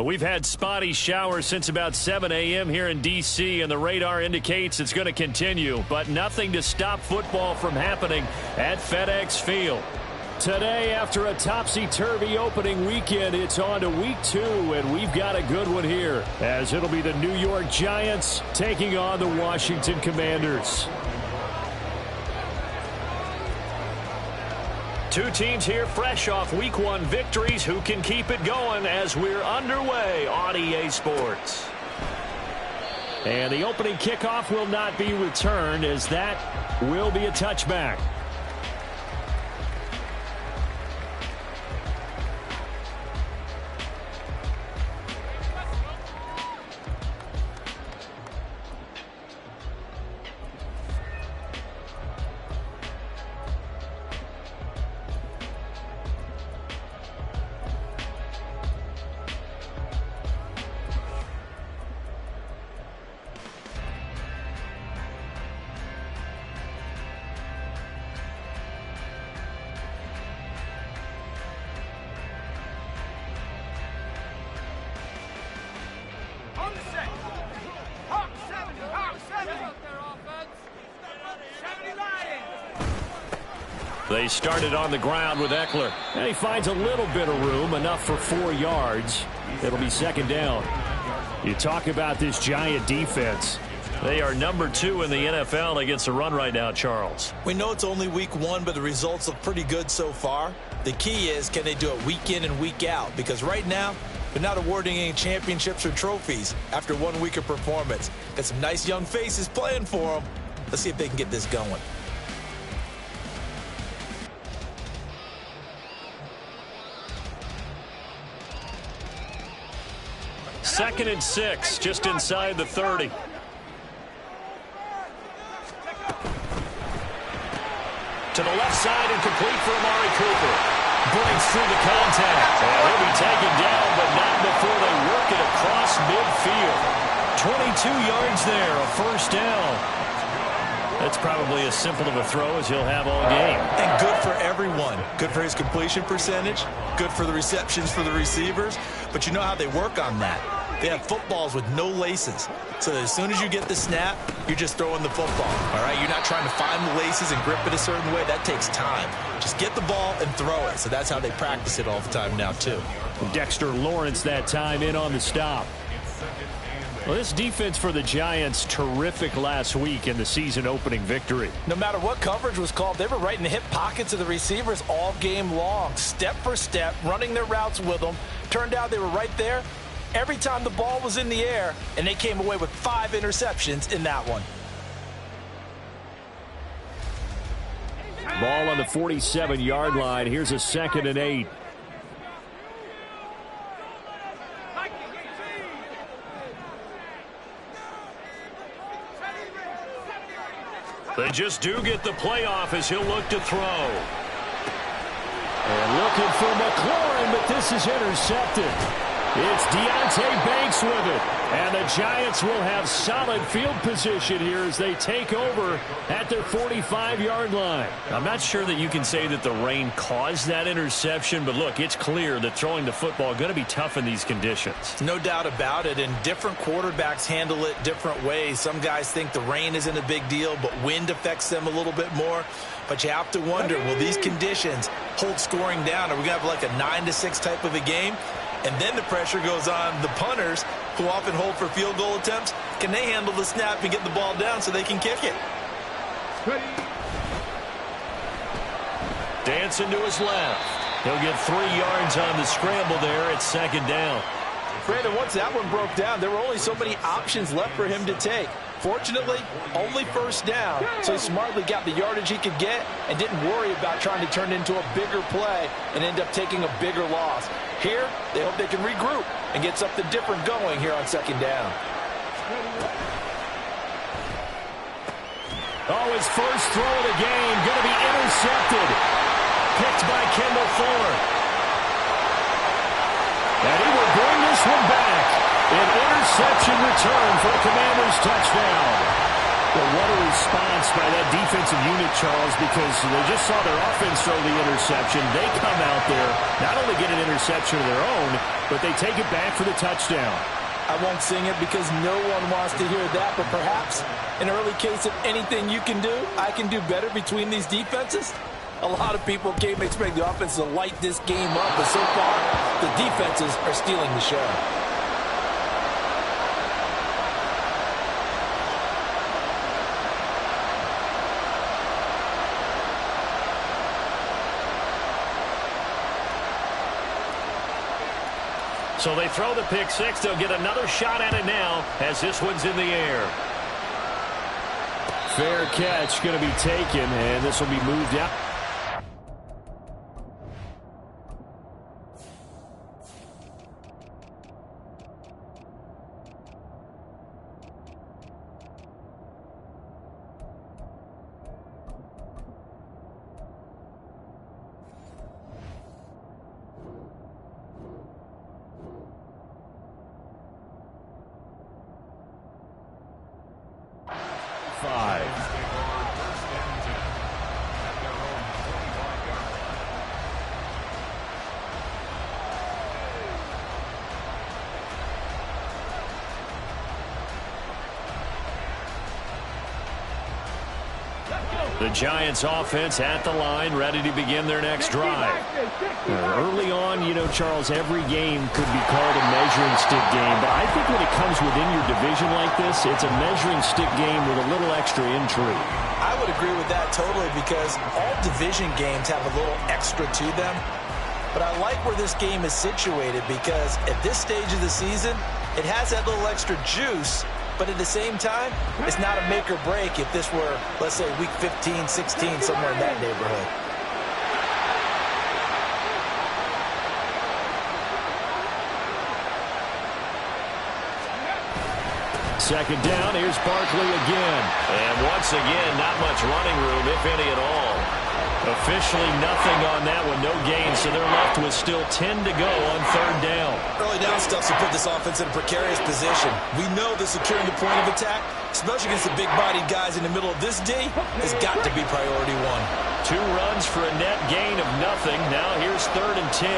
We've had spotty showers since about 7 a.m. here in D.C., and the radar indicates it's going to continue, but nothing to stop football from happening at FedEx Field. Today, after a topsy-turvy opening weekend, it's on to week 2, and we've got a good one here, as it'll be the New York Giants taking on the Washington Commanders. Two teams here fresh off Week 1 victories. Who can keep it going as we're underway on EA Sports? And the opening kickoff will not be returned, as that will be a touchback. They started on the ground with Eckler. And he finds a little bit of room, enough for 4 yards. It'll be second down. You talk about this Giant defense. They are number 2 in the NFL against the run right now, Charles. We know it's only week 1, but the results look pretty good so far. The key is, can they do it week in and week out? Because right now, they're not awarding any championships or trophies after 1 week of performance. Got some nice young faces playing for them. Let's see if they can get this going. Second and 6, just inside the 30. To the left side and complete for Amari Cooper. Breaks through the contact. And he'll be taken down, but not before they work it across midfield. 22 yards there, a first down. That's probably as simple of a throw as he'll have all game. And good for everyone. Good for his completion percentage. Good for the receptions for the receivers. But you know how they work on that. They have footballs with no laces. So that as soon as you get the snap, you're just throwing the football. All right? You're not trying to find the laces and grip it a certain way. That takes time. Just get the ball and throw it. So that's how they practice it all the time now, too. Dexter Lawrence that time in on the stop. Well, this defense for the Giants, terrific last week in the season-opening victory. No matter what coverage was called, they were right in the hip pockets of the receivers all game long. Step for step, running their routes with them. Turned out they were right there every time the ball was in the air, and they came away with 5 interceptions in that one. Ball on the 47-yard line. Here's a 2nd and 8. They just do get the playoff as he'll look to throw. And looking for McLaurin, but this is intercepted. It's Deontay Banks with it. And the Giants will have solid field position here as they take over at their 45-yard line. I'm not sure that you can say that the rain caused that interception, but look, it's clear that throwing the football is going to be tough in these conditions. No doubt about it, and different quarterbacks handle it different ways. Some guys think the rain isn't a big deal, but wind affects them a little bit more. But you have to wonder, will these conditions hold scoring down? Are we going to have like a 9-6 type of a game? And then the pressure goes on the punters, who often hold for field goal attempts. Can they handle the snap and get the ball down so they can kick it? Dancing to his left. He'll get 3 yards on the scramble there at 2nd down. Brandon, once that one broke down, there were only so many options left for him to take. Fortunately, only first down, so he smartly got the yardage he could get and didn't worry about trying to turn it into a bigger play and end up taking a bigger loss. Here, they hope they can regroup and get something different going here on 2nd down. Oh, his first throw of the game going to be intercepted. Picked by Kendall Fuller. And he will bring this one back. An interception return for a Commanders touchdown. Well, what a response by that defensive unit, Charles, because they just saw their offense throw the interception. They come out there, not only get an interception of their own, but they take it back for the touchdown. I won't sing it because no one wants to hear that, but perhaps an early case of anything you can do, I can do better between these defenses. A lot of people came expecting the offense to light this game up, but so far, the defenses are stealing the show. So they throw the pick six. They'll get another shot at it now as this one's in the air. Fair catch going to be taken, and this will be moved out. The Giants offense at the line, ready to begin their next drive. Early on, you know, Charles, every game could be called a measuring stick game, but I think when it comes within your division like this, it's a measuring stick game with a little extra intrigue. I would agree with that totally because all division games have a little extra to them. But I like where this game is situated because at this stage of the season, it has that little extra juice. But at the same time, it's not a make or break if this were, let's say, week 15, 16, somewhere in that neighborhood. Second down, here's Barkley again. And once again, not much running room, if any at all. Officially nothing on that one, no gain, so they're left with still 10 to go on third down. Early down stuff to put this offense in a precarious position. We know that securing the point of attack, especially against the big-bodied guys in the middle of this D, has got to be priority one. 2 runs for a net gain of nothing. Now here's 3rd and 10.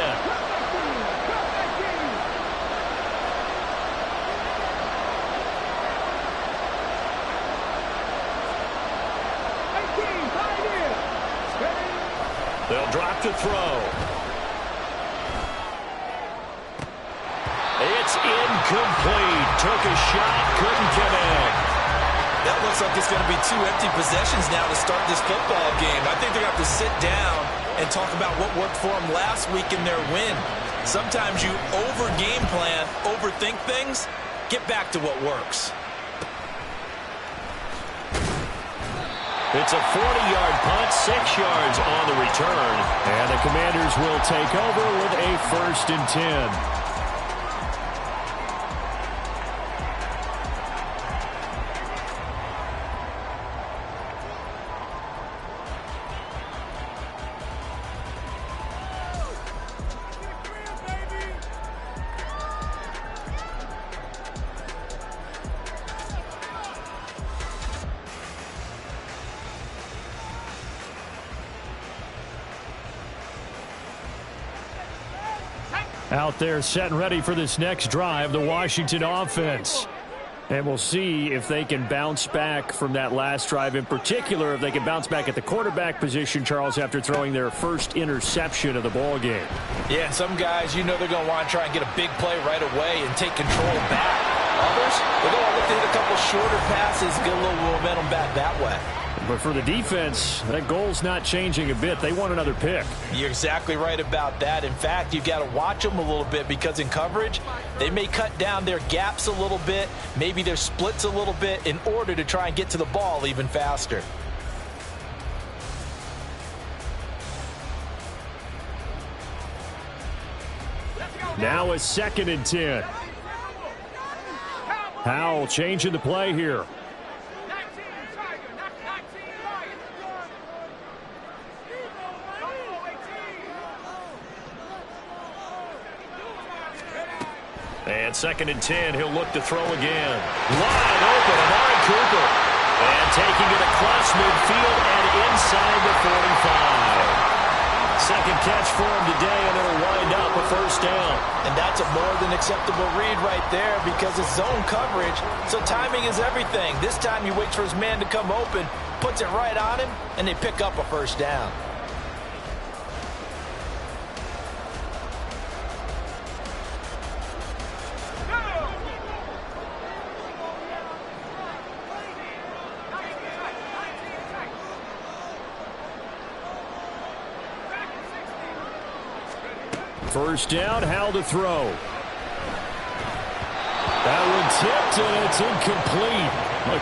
They'll drop to throw. It's incomplete. Took a shot, couldn't connect. That looks like it's going to be 2 empty possessions now to start this football game. I think they're going to have to sit down and talk about what worked for them last week in their win. Sometimes you over-game plan, overthink things, get back to what works. It's a 40-yard punt, 6 yards on the return. And the Commanders will take over with a 1st and 10. Out there set and ready for this next drive, the Washington offense. And we'll see if they can bounce back from that last drive, in particular if they can bounce back at the quarterback position, Charles, after throwing their first interception of the ball game. Yeah, and some guys, you know they're going to want to try and get a big play right away and take control back. Others, they're going to look to hit a couple shorter passes, get a little momentum back that way. But for the defense, that goal's not changing a bit. They want another pick. You're exactly right about that. In fact, you've got to watch them a little bit because in coverage, they may cut down their gaps a little bit, maybe their splits a little bit in order to try and get to the ball even faster. Now a 2nd and 10. Howell changing the play here. And 2nd and 10, he'll look to throw again. Wide open, Amari Cooper. And taking it across midfield and inside the 45. Second catch for him today, and it'll wind up a first down. And that's a more than acceptable read right there because it's zone coverage, so timing is everything. This time he waits for his man to come open, puts it right on him, and they pick up a first down. First down, Howell to throw. That one tipped, and it's incomplete.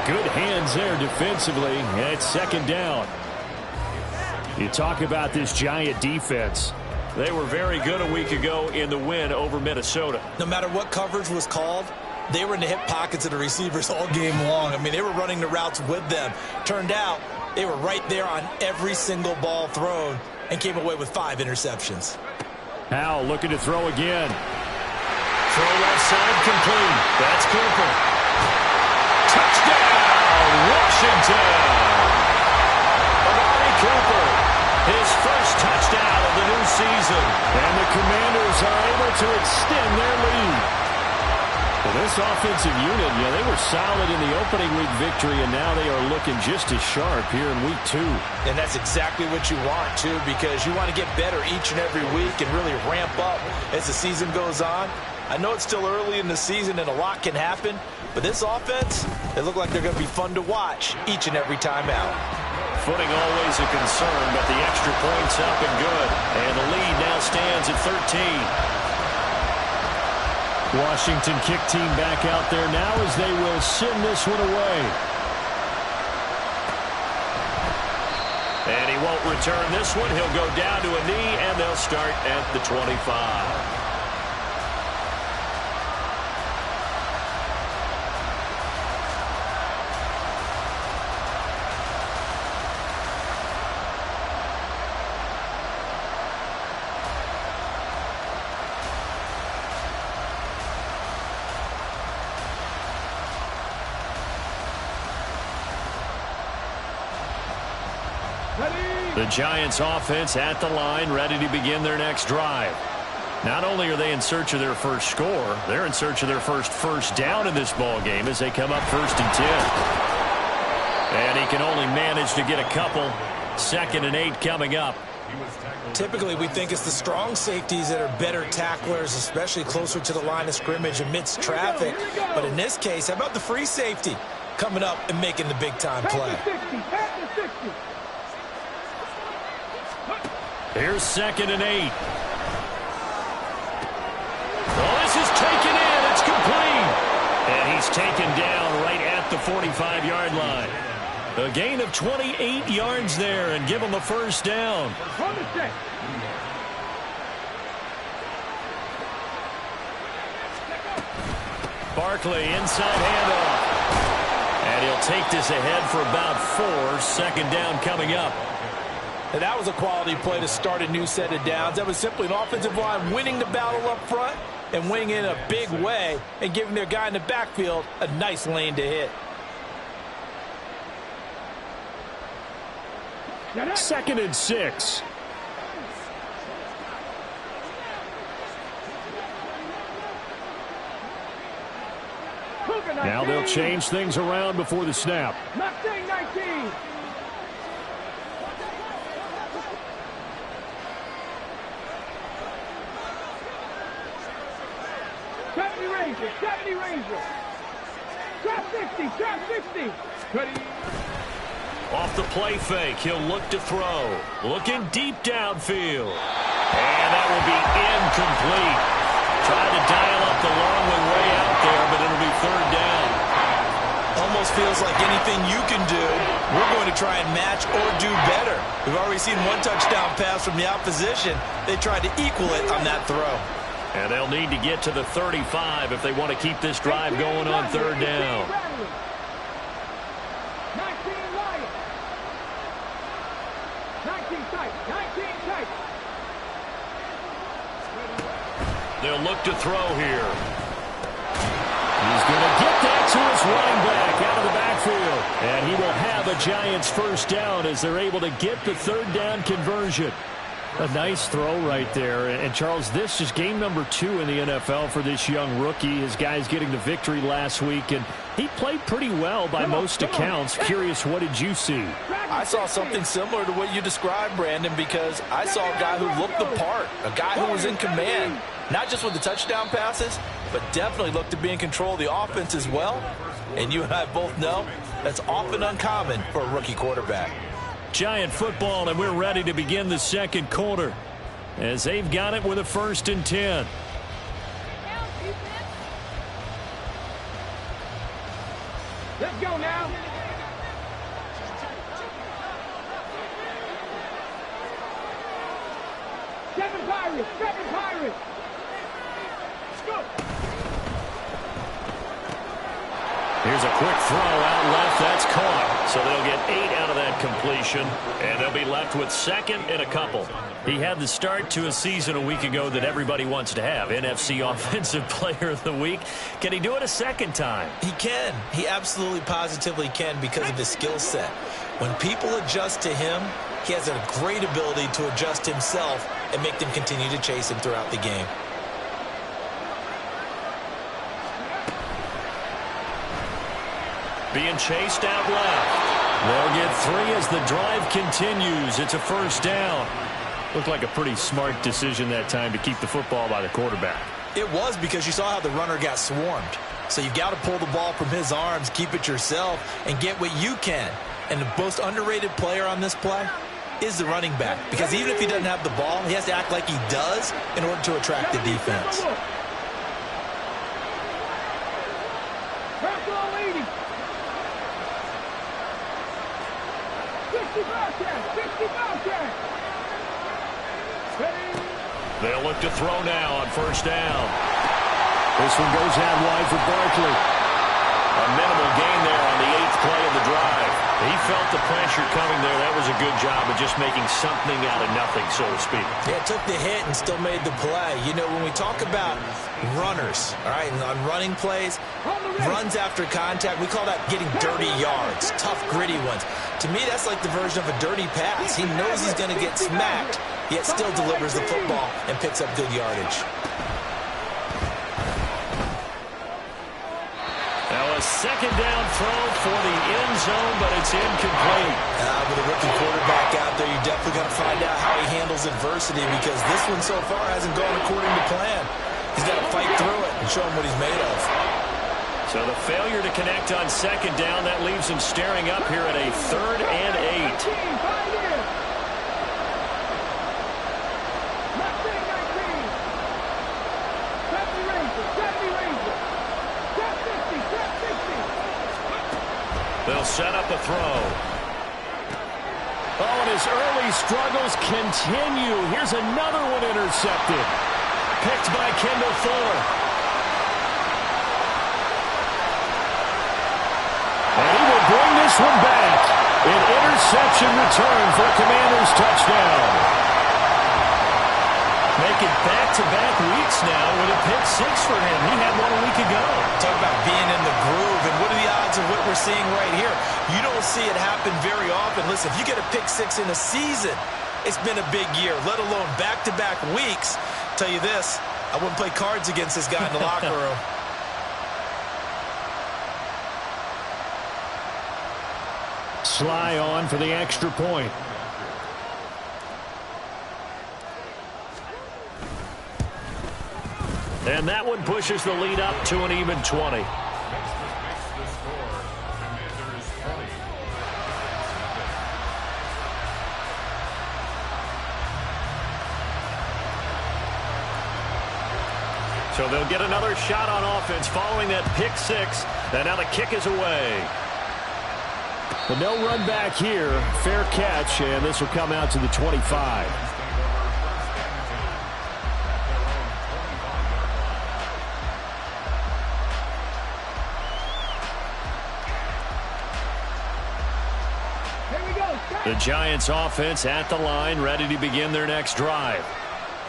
Good hands there defensively, and it's second down. You talk about this Giant defense. They were very good a week ago in the win over Minnesota. No matter what coverage was called, they were in the hip pockets of the receivers all game long. I mean, they were running the routes with them. Turned out, they were right there on every single ball thrown and came away with 5 interceptions. Howell looking to throw again. Throw left side complete. That's Cooper. Touchdown, Washington. Amari Cooper, his first touchdown of the new season. And the Commanders are able to extend their lead. Well, this offensive unit, they were solid in the opening week victory, and now they are looking just as sharp here in week 2. And that's exactly what you want, too, because you want to get better each and every week and really ramp up as the season goes on. I know it's still early in the season and a lot can happen, but this offense, they look like they're going to be fun to watch each and every time out. Footing always a concern, but the extra point's up and good. And the lead now stands at 13. Washington kick team back out there now as they will send this one away. And he won't return this one. He'll go down to a knee, and they'll start at the 25. The Giants offense at the line, ready to begin their next drive. Not only are they in search of their first score, they're in search of their first down in this ball game as they come up 1st and 10. And he can only manage to get a couple. 2nd and 8 coming up. Typically, we think it's the strong safeties that are better tacklers, especially closer to the line of scrimmage amidst traffic. But in this case, how about the free safety coming up and making the big-time play? Here's 2nd and 8. Oh, this is taken in. It's complete. And he's taken down right at the 45-yard line. A gain of 28 yards there and give him a first down. Barkley inside handoff. And he'll take this ahead for about 4. 2nd down coming up. And that was a quality play to start a new set of downs. That was simply an offensive line winning the battle up front and winning in a big way and giving their guy in the backfield a nice lane to hit. 2nd and 6. Now they'll change things around before the snap. 19. Trap 60. Off the play fake, he'll look to throw. Looking deep downfield. And that will be incomplete. Trying to dial up the long way out there, but it'll be 3rd down. Almost feels like anything you can do, we're going to try and match or do better. We've already seen 1 touchdown pass from the opposition. They tried to equal it on that throw. And they'll need to get to the 35 if they want to keep this drive going on 3rd down. 19 tight. They'll look to throw here. He's going to get that to his running back out of the back backfield. And he will have a Giants first down as they're able to get the third down conversion. A nice throw right there. And, Charles, this is game number 2 in the NFL for this young rookie. His guys getting the victory last week, and he played pretty well by most accounts. Curious, what did you see? I saw something similar to what you described, Brandon, because I saw a guy who looked the part, a guy who was in command, not just with the touchdown passes, but definitely looked to be in control of the offense as well. And you and I both know that's often uncommon for a rookie quarterback. Giant football, and we're ready to begin the second quarter as they've got it with a 1st and 10. Let's go now. Seven Pirates. Let's go. Here's a quick throw out left. That's caught. So they'll get 8 out of that completion, and they'll be left with 2nd and a couple. He had the start to a season a week ago that everybody wants to have. NFC Offensive Player of the Week. Can he do it a second time? He can. He absolutely positively can because of his skill set. When people adjust to him, he has a great ability to adjust himself and make them continue to chase him throughout the game. Being chased out left. They'll get 3 as the drive continues. It's a first down. Looked like a pretty smart decision that time to keep the football by the quarterback. It was, because you saw how the runner got swarmed. So you've got to pull the ball from his arms, keep it yourself, and get what you can. And the most underrated player on this play is the running back. Because even if he doesn't have the ball, he has to act like he does in order to attract the defense. They'll look to throw now on first down. This one goes out wide for Barkley. A minimal gain there on the 8th play of the drive. He felt the pressure coming there. That was a good job of just making something out of nothing, so to speak. Yeah, took the hit and still made the play. You know, when we talk about runners, all right, and on running plays, runs after contact, we call that getting dirty yards, tough, gritty ones. To me, that's like the version of a dirty pass. He knows he's going to get smacked, yet still delivers the football and picks up good yardage. Now a second down throw for the end zone, but it's incomplete. With a rookie quarterback out there, you're definitely going to find out how he handles adversity, because this one so far hasn't gone according to plan. He's got to fight through it and show him what he's made of. So the failure to connect on second down, that leaves him staring up here at a 3rd and 8. They'll set up a throw. Oh, and his early struggles continue. Here's another one intercepted. Picked by Kendall Fuller. And he will bring this one back. An interception return for a Commanders touchdown. Making back-to-back weeks now with a pick 6 for him. He had one a week ago. Talk about being in the groove, and what are the odds of what we're seeing right here? You don't see it happen very often. Listen, if you get a pick 6 in a season, it's been a big year, let alone back-to-back weeks. Tell you this, I wouldn't play cards against this guy in the locker room. Sly on for the extra point. And that one pushes the lead up to an even 20. So they'll get another shot on offense following that pick 6. And now the kick is away. But no run back here. Fair catch, and this will come out to the 25. The Giants offense at the line, ready to begin their next drive.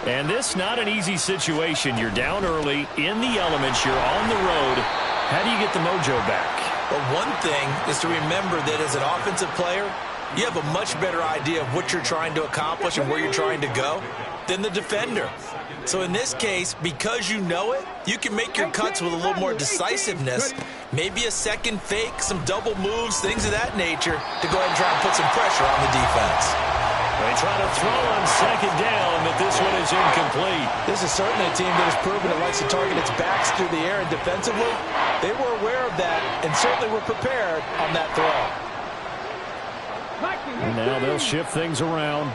And this not an easy situation. You're down early, in the elements, you're on the road. How do you get the mojo back? But one thing is to remember that as an offensive player, you have a much better idea of what you're trying to accomplish and where you're trying to go than the defender. So in this case, because you know it, you can make your cuts with a little more decisiveness, maybe a second fake, some double moves, things of that nature to go ahead and try and put some pressure on the defense. They try to throw on second down, but this one is incomplete. This is certainly a team that has proven it likes to target its backs through the air, and defensively, they were aware of that and certainly were prepared on that throw. And now they'll shift things around.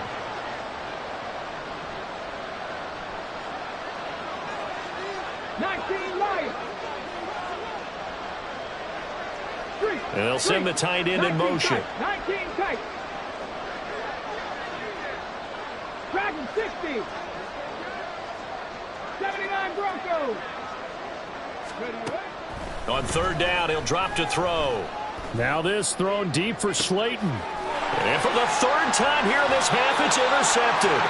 And they'll send the tight end in motion. 19 tight. Dragon 60. 79 Broncos. On third down, he'll drop to throw. Now this thrown deep for Slayton. And for the third time here in this half, it's intercepted.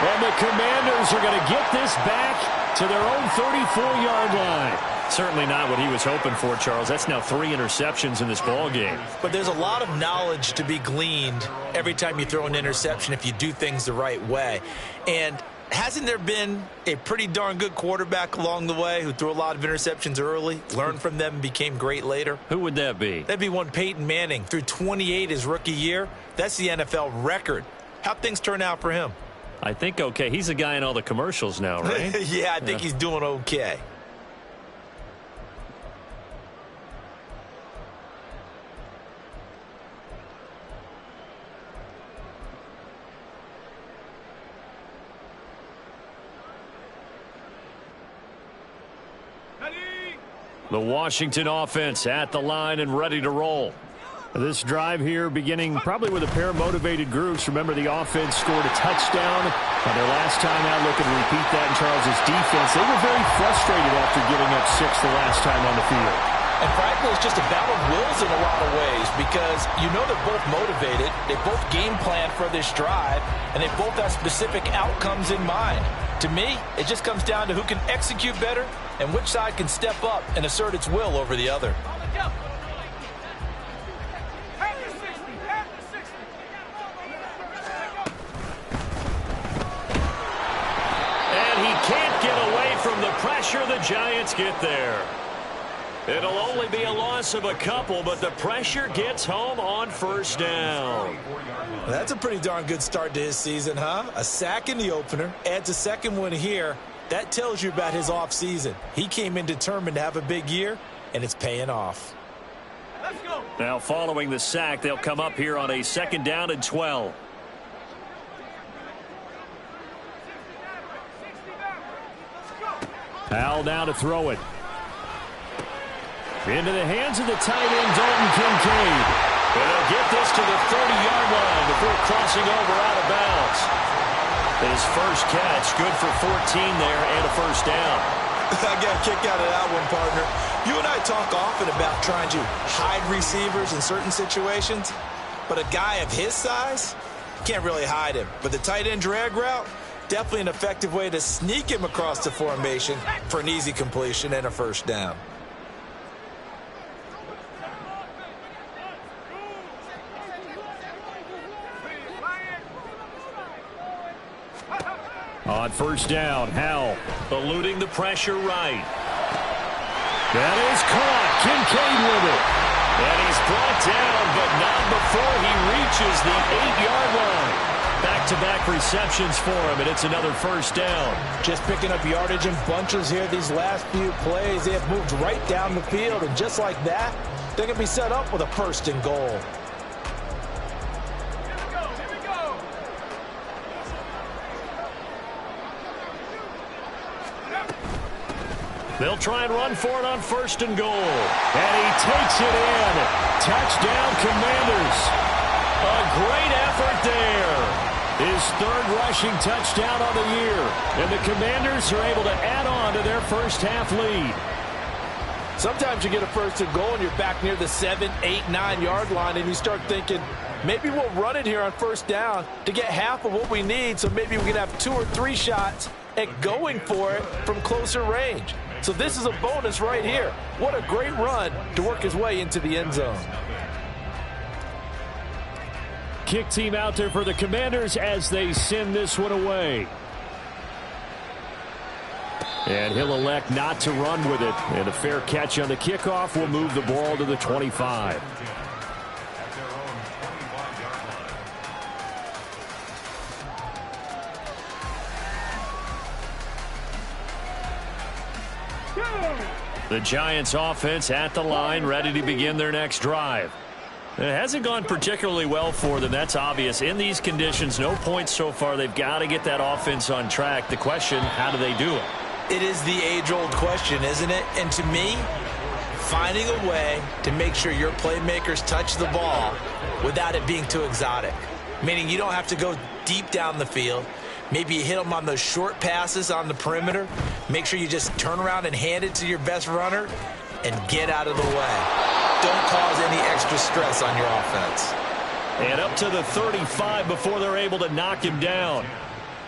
And the Commanders are going to get this back to their own 34-yard line. Certainly not what he was hoping for, Charles. That's now 3 interceptions in this ball game. But there's a lot of knowledge to be gleaned every time you throw an interception if you do things the right way. And hasn't there been a pretty darn good quarterback along the way who threw a lot of interceptions early, learned from them, and became great later? Who would that be? That'd be one Peyton Manning. Threw 28 his rookie year. That's the NFL record. How'd things turn out for him? I think okay. He's the guy in all the commercials now, right? Yeah, I think he's doing okay. The Washington offense at the line and ready to roll. This drive here beginning probably with a pair of motivated groups. Remember, the offense scored a touchdown on their last time out. Looking to repeat that in Charles' defense. They were very frustrated after giving up 6 the last time on the field. And frankly, it's just a battle of wills in a lot of ways because you know they're both motivated. They both game plan for this drive, and they both have specific outcomes in mind. To me, it just comes down to who can execute better and which side can step up and assert its will over the other. And he can't get away from the pressure. The Giants get there. It'll only be a loss of a couple, but the pressure gets home on first down. Well, that's a pretty darn good start to his season, huh? A sack in the opener, adds a second one here. That tells you about his offseason. He came in determined to have a big year, and it's paying off. Let's go. Now following the sack, they'll come up here on a 2nd down and 12. Powell now to throw it. Into the hands of the tight end, Dalton Kincaid. And they'll get this to the 30-yard line before crossing over out of bounds. His first catch, good for 14 there and a first down. I got a kick out of that one, partner. You and I talk often about trying to hide receivers in certain situations, but a guy of his size, can't really hide him. But the tight end drag route, definitely an effective way to sneak him across the formation for an easy completion and a first down. On first down, Howell eluding the pressure right. That is caught. Kincaid with it. And he's brought down, but not before he reaches the 8-yard line. Back-to-back receptions for him, and it's another first down. Just picking up yardage in bunches here these last few plays. They have moved right down the field, and just like that, they're going to be set up with a first and goal. They'll try and run for it on first and goal. And he takes it in. Touchdown, Commanders. A great effort there. His 3rd rushing touchdown on the year. And the Commanders are able to add on to their first half lead. Sometimes you get a first and goal and you're back near the 7, 8, 9-yard line and you start thinking, maybe we'll run it here on first down to get half of what we need so maybe we can have 2 or 3 shots at going for it from closer range. So this is a bonus right here. What a great run to work his way into the end zone. Kick team out there for the Commanders as they send this one away. And he'll elect not to run with it. And a fair catch on the kickoff will move the ball to the 25. The Giants offense at the line, ready to begin their next drive. It hasn't gone particularly well for them. That's obvious. In these conditions, no points so far. They've got to get that offense on track. The question, how do they do it? It is the age-old question, isn't it? And to me, finding a way to make sure your playmakers touch the ball without it being too exotic. Meaning you don't have to go deep down the field. Maybe you hit them on those short passes on the perimeter. Make sure you just turn around and hand it to your best runner and get out of the way. Don't cause any extra stress on your offense. And up to the 35 before they're able to knock him down.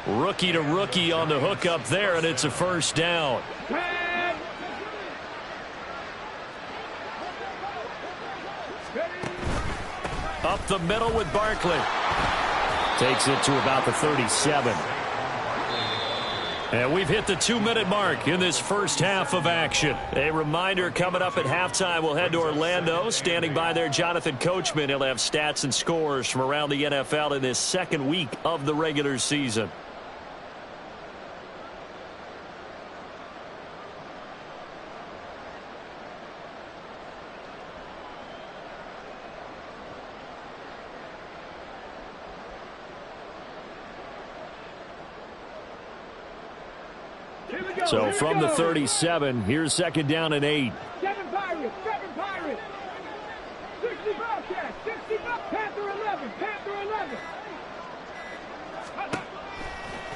Rookie to rookie on the hook up there, and it's a first down. Up the middle with Barkley. Takes it to about the 37. And we've hit the 2-minute mark in this first half of action. A reminder, coming up at halftime, we'll head to Orlando. Standing by there, Jonathan Coachman. He'll have stats and scores from around the NFL in this second week of the regular season. So from the 37, here's second down and 8. 7 Pirates, 60 Bobcats, 60 Panther 11, Panther 11.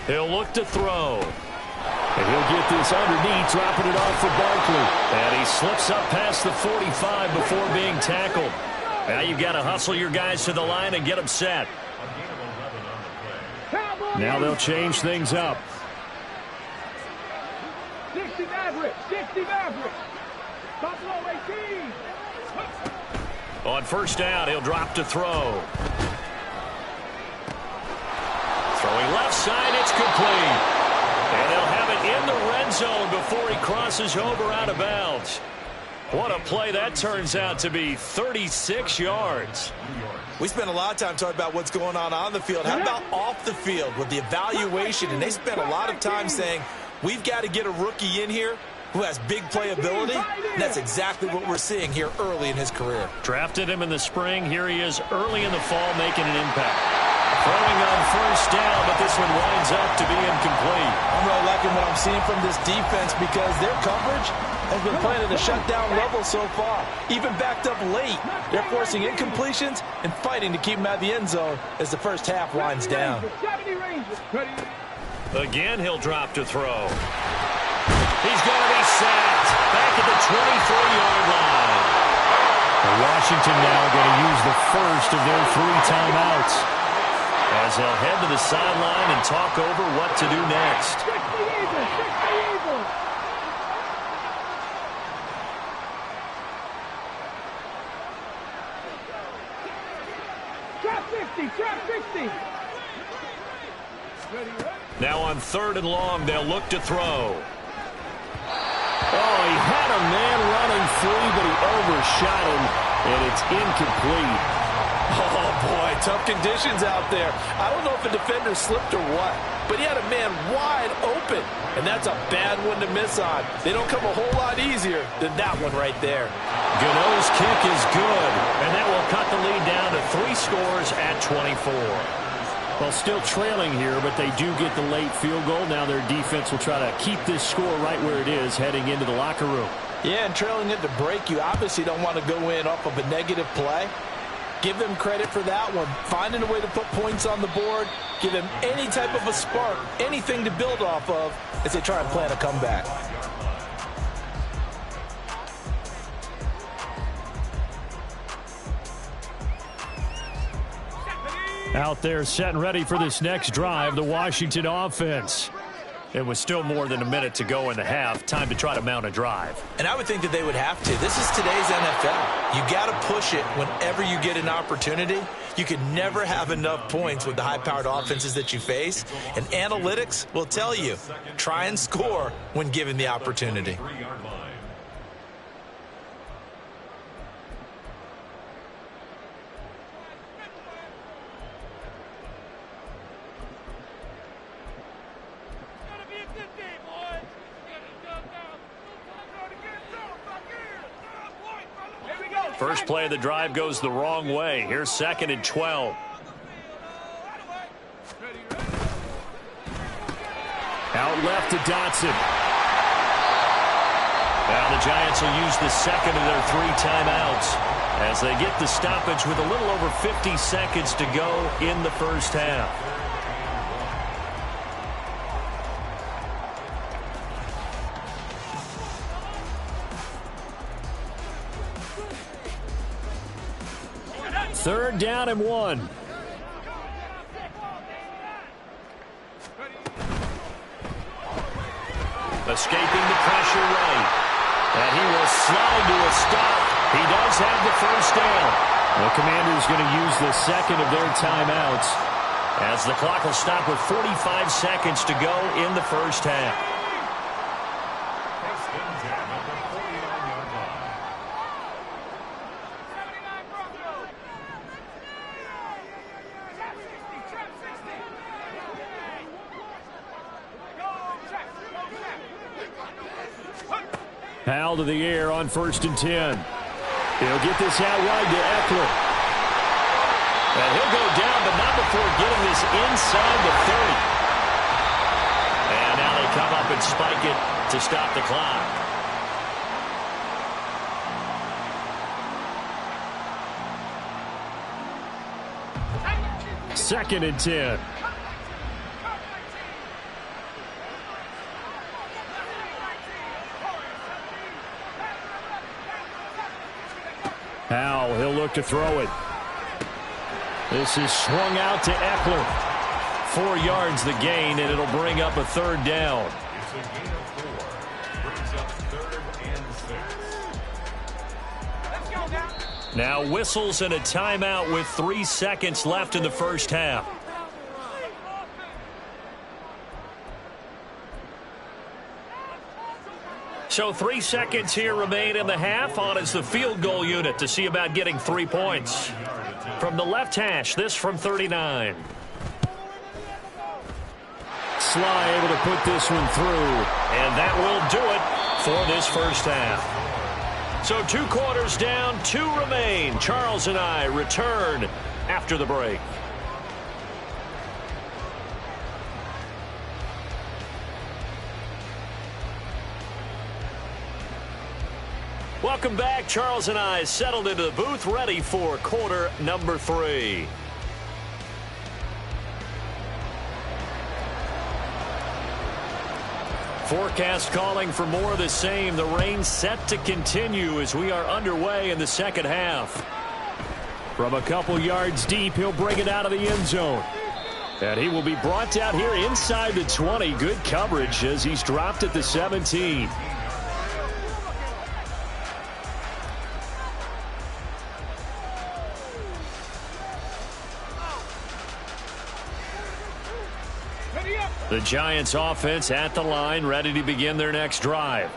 He'll look to throw. And he'll get this underneath, dropping it off for Barkley. And he slips up past the 45 before being tackled. Now you've got to hustle your guys to the line and get them set. Now they'll change things up. 60 Mavericks, 60 Mavericks. Buffalo 18. On first down, he'll drop to throw. Throwing left side, it's complete. And they'll have it in the red zone before he crosses over out of bounds. What a play that turns out to be, 36 yards. We spent a lot of time talking about what's going on the field. How about off the field with the evaluation? And they spent a lot of time saying, we've got to get a rookie in here who has big playability. And that's exactly what we're seeing here early in his career. Drafted him in the spring. Here he is early in the fall making an impact. Throwing on first down, but this one winds up to be incomplete. I'm really liking what I'm seeing from this defense because their coverage has been playing at a shutdown level so far. Even backed up late. They're forcing incompletions and fighting to keep them out of the end zone as the first half winds down. Again, he'll drop to throw. He's going to be sacked back at the 23-yard line. Washington now going to use the first of their 3 timeouts as they'll head to the sideline and talk over what to do next. 60 Eagles. Trap 60. Now on 3rd and long, they'll look to throw. Oh, he had a man running free, but he overshot him, and it's incomplete. Oh, boy, tough conditions out there. I don't know if a defender slipped or what, but he had a man wide open, and that's a bad one to miss on. They don't come a whole lot easier than that one right there. Gano's kick is good, and that will cut the lead down to 3 scores at 24. Well, still trailing here, but they do get the late field goal. Now their defense will try to keep this score right where it is heading into the locker room. Yeah, and trailing it to break, you obviously don't want to go in off of a negative play. Give them credit for that one. Finding a way to put points on the board, give them any type of a spark, anything to build off of as they try and plan a comeback. Out there set and ready for this next drive, the Washington offense. It was still more than a minute to go in the half. Time to try to mount a drive. And I would think that they would have to. This is today's NFL. You got to push it whenever you get an opportunity. You can never have enough points with the high-powered offenses that you face. And analytics will tell you, try and score when given the opportunity. First play of the drive goes the wrong way. Here's 2nd and 12. Out left to Dotson. Now the Giants will use the second of their 3 timeouts as they get the stoppage with a little over 50 seconds to go in the first half. Third down and 1. Escaping the pressure right. And he will slide to a stop. He does have the first down. The Commanders going to use the second of their timeouts as the clock will stop with 45 seconds to go in the first half. Powell to the air on 1st and 10. He'll get this out wide to Eckler. And he'll go down, but not before getting this inside the 30. And now they come up and spike it to stop the clock. Second and 10. Powell, he'll look to throw it. This is swung out to Eckler. 4 yards the gain, and it'll bring up a 3rd down. It's a gain of 4. Brings up 3rd and 6. Now whistles and a timeout with 3 seconds left in the first half. So 3 seconds here remain in the half. On is the field goal unit to see about getting 3 points. From the left hash, this from 39. Sly able to put this one through. And that will do it for this first half. So 2 quarters down, 2 remain. Charles and I return after the break. Welcome back. Charles and I settled into the booth, ready for quarter number 3. Forecast calling for more of the same. The rain set to continue as we are underway in the second half. From a couple yards deep, he'll bring it out of the end zone. And he will be brought down here inside the 20. Good coverage as he's dropped at the 17. The Giants offense at the line, ready to begin their next drive.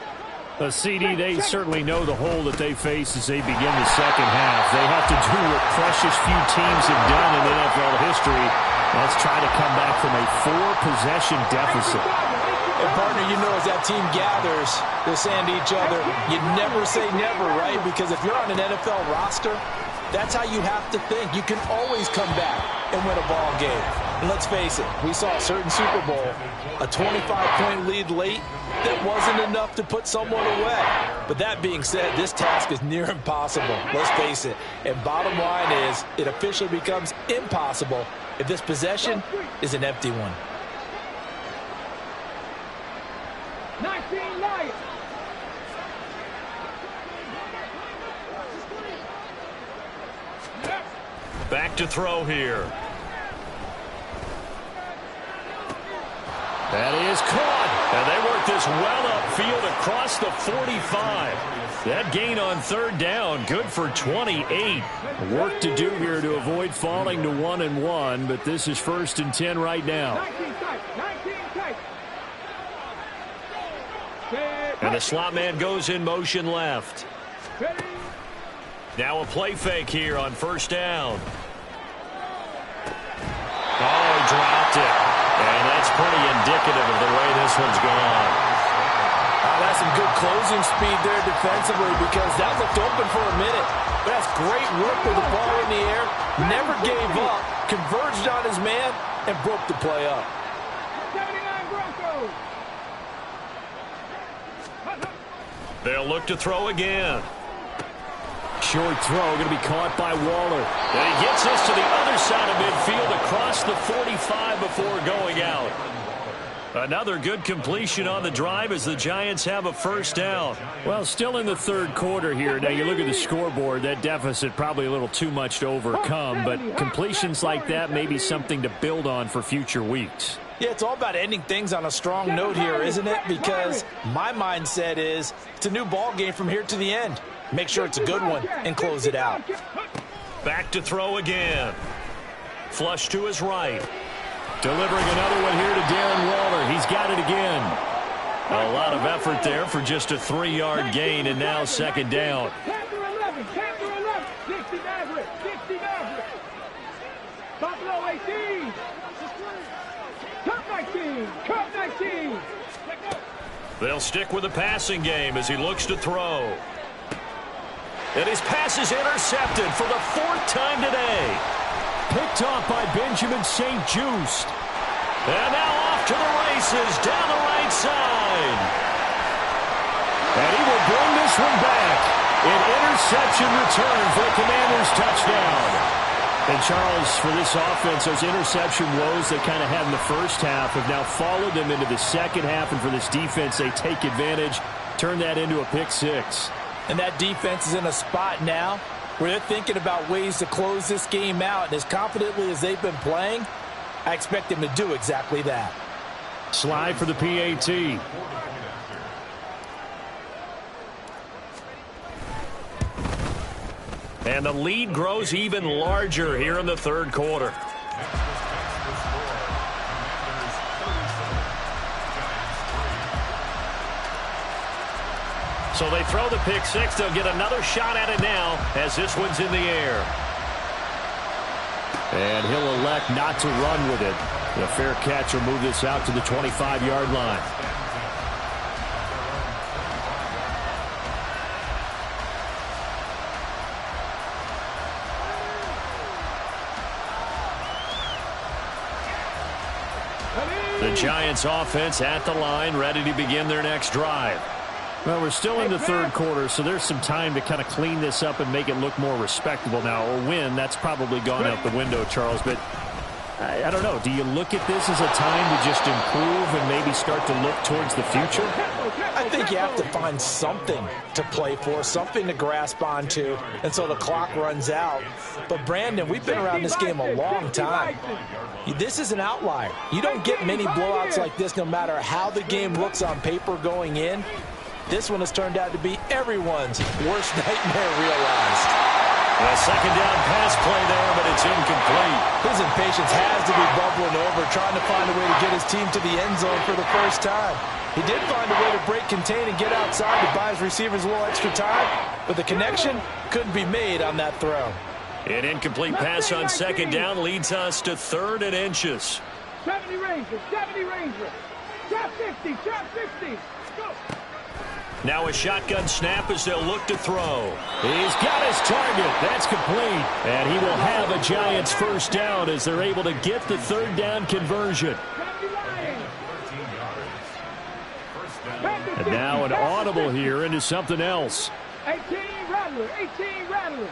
A CD, they certainly know the hole that they face as they begin the second half. They have to do what precious few teams have done in NFL history. Let's try to come back from a 4-possession deficit. And partner, you know, as that team gathers, they're saying to each other, you never say never, right? Because if you're on an NFL roster, that's how you have to think. You can always come back and win a ball game. And let's face it, we saw a certain Super Bowl, a 25-point lead late that wasn't enough to put someone away. But that being said, this task is near impossible. Let's face it. And bottom line is, it officially becomes impossible if this possession is an empty one. 19 Lions. Back to throw here. That is caught. well upfield across the 45. That gain on third down, good for 28. Work to do here to avoid falling to 1-1, but this is 1st and 10 right now. And the slot man goes in motion left. Now a play fake here on 1st down. Oh, he dropped it. And that's pretty indicative of the way this one's gone. That's some good closing speed there defensively because that looked open for a minute. But that's great work with the ball in the air. Never gave up. Converged on his man and broke the play up. 79 Broncos. They'll look to throw again. Short throw going to be caught by Waller. And he gets this to the other side of midfield across the 45 before going out. Another good completion on the drive as the Giants have a 1st down. Well, still in the 3rd quarter here. Now you look at the scoreboard, that deficit probably a little too much to overcome, but completions like that may be something to build on for future weeks. Yeah, it's all about ending things on a strong note here, isn't it? Because my mindset is it's a new ball game from here to the end. Make sure it's a good one and close it out. Back to throw again. Flush to his right. Delivering another one here to Darren Waller. He's got it again. A lot of effort there for just a 3-yard gain, and now 2nd down. Panther 11, 60 Maverick, 60 Maverick. Buffalo 18. Cup 19, Cup 19. They'll stick with the passing game as he looks to throw. And his pass is intercepted for the 4th time today. Picked off by Benjamin St. Just. And now off to the races down the right side. And he will bring this one back. An interception return for the Commanders' touchdown. And Charles, for this offense, those interception woes they kind of had in the first half have now followed them into the second half. And for this defense, they take advantage, turn that into a pick 6. And that defense is in a spot now where they're thinking about ways to close this game out. And as confidently as they've been playing, I expect them to do exactly that. Slide for the PAT. And the lead grows even larger here in the 3rd quarter. So they throw the pick 6. They'll get another shot at it now as this one's in the air. And he'll elect not to run with it. A fair catch will move this out to the 25-yard line. The Giants offense at the line, ready to begin their next drive. Well, we're still in the 3rd quarter, so there's some time to kind of clean this up and make it look more respectable now. A win, that's probably gone out the window, Charles. But I don't know. Do you look at this as a time to just improve and maybe start to look towards the future? I think you have to find something to play for, something to grasp onto until the clock runs out. But, Brandon, we've been around this game a long time. This is an outlier. You don't get many blowouts like this no matter how the game looks on paper going in. This one has turned out to be everyone's worst nightmare realized. A 2nd down pass play there, but it's incomplete. His impatience has to be bubbling over, trying to find a way to get his team to the end zone for the first time. He did find a way to break, contain, and get outside to buy his receivers a little extra time, but the connection couldn't be made on that throw. An incomplete pass on 2nd down leads us to 3rd and inches. 70 Rangers, 70 Rangers. Trap 50, trap 50. Go. Now a shotgun snap as they'll look to throw. He's got his target. That's complete. And he will have a Giants 1st down as they're able to get the 3rd down conversion. And now an audible here into something else. 18 Rattler, 18 Rattler.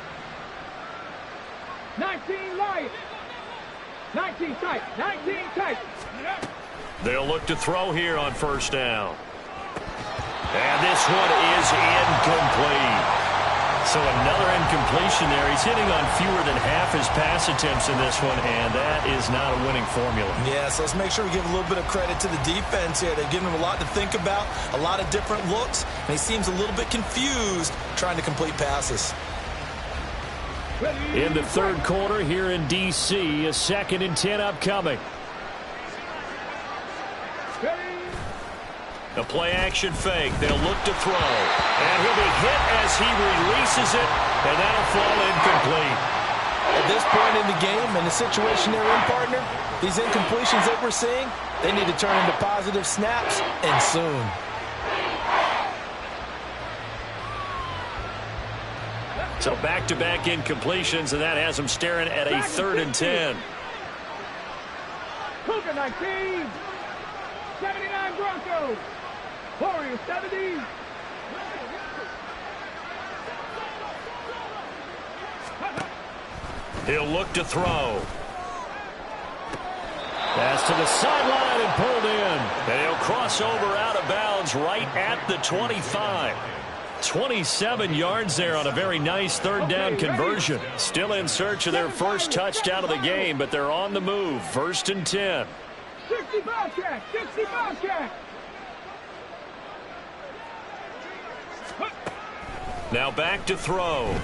19 Lion. 19 tight, 19 tight. They'll look to throw here on 1st down. And this one is incomplete. So another incompletion there. He's hitting on fewer than half his pass attempts in this one, and that is not a winning formula. Yeah, so let's make sure we give a little bit of credit to the defense here. They're giving him a lot to think about, a lot of different looks, and he seems a little bit confused trying to complete passes. In the third quarter here in D.C., a 2nd and 10 upcoming. A play-action fake. They'll look to throw. And he'll be hit as he releases it, and that'll fall incomplete. At this point in the game and the situation they're in, partner, these incompletions that we're seeing, they need to turn into positive snaps, and soon. So back-to-back incompletions, and that has them staring at a 3rd and 10. Cougar 19, 79 Broncos. Warriors 70. He'll look to throw. Pass to the sideline and pulled in. And he'll cross over out of bounds right at the 25. 27 yards there on a very nice 3rd down conversion. Still in search of their first touchdown of the game, but they're on the move. 1st and 10. 60 Bobcat, 60 Bobcat. Now back to throw. And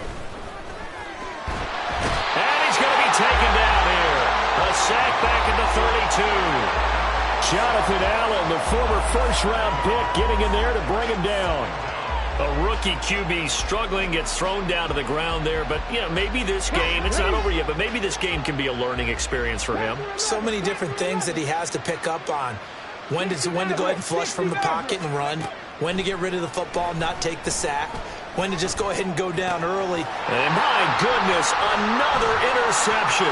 he's going to be taken down here. A sack back at the 32. Jonathan Allen, the former first-round pick, getting in there to bring him down. A rookie QB struggling, gets thrown down to the ground there. But, you know, maybe this game, it's not over yet, but maybe this game can be a learning experience for him. So many different things that he has to pick up on. When to go ahead and flush from the pocket and run. When to get rid of the football, not take the sack. When to just go ahead and go down early. And my goodness, another interception.